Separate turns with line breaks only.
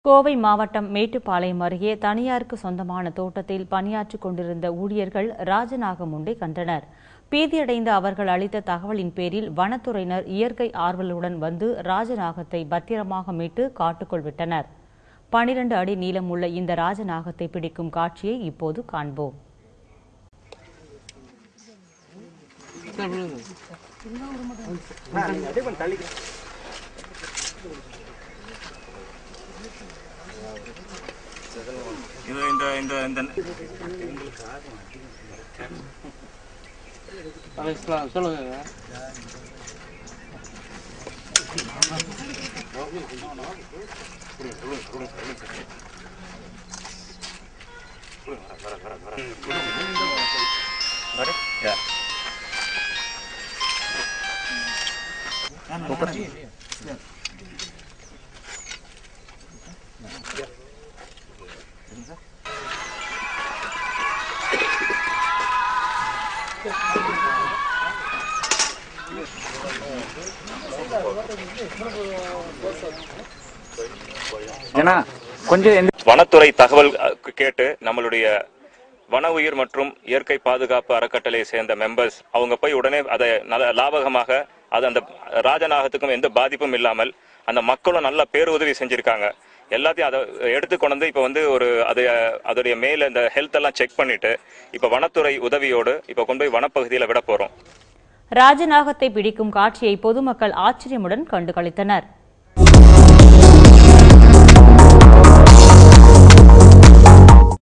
கோவை மாவட்டம் மேட்டுப்பாளையம் அருகே தனியாருக்கு சொந்தமான தோட்டத்தில் பணியாற்றிக் கொண்டிருந்த ஊழியர்கள் ராஜநாகமுண்டை கண்டனர். பீதியடைந்த அவர்கள் அளித்த தகவலின் பேரில் வனத்துறையினர் இயற்கை ஆர்வலருடன் வந்து ராஜநாகத்தை பத்திரமாக மீட்டு காட்டுக்குள் விட்டனர். 12 அடி நீளமுள்ள இந்த ராஜநாகத்தை பிடிக்கும் காட்சியை இப்போது காண்போம்.
சொல்லுங்க.
வனத்துறை தகவல் கேட்டு நம்மளுடைய வன உயிர் மற்றும் இயற்கை பாதுகாப்பு அறக்கட்டளையை சேர்ந்த மெம்பர்ஸ் அவங்க போய் உடனே அதை லாபகமாக அது அந்த ராஜநாகத்துக்கும் எந்த பாதிப்பும் இல்லாமல் அந்த மக்களும் நல்ல பேருதவி செஞ்சிருக்காங்க. எல்லாத்தையும் அதை எடுத்து கொண்டு இப்ப ஒரு அதோடைய மேல இந்த ஹெல்த் எல்லாம் செக் பண்ணிட்டு இப்ப வனத்துறை உதவியோடு இப்ப கொண்டு போய் வனப்பகுதியில விட போறோம்.
ராஜநாகத்தை பிடிக்கும் காட்சியை பொதுமக்கள் ஆச்சரியமுடன் கண்டு களித்தனர்.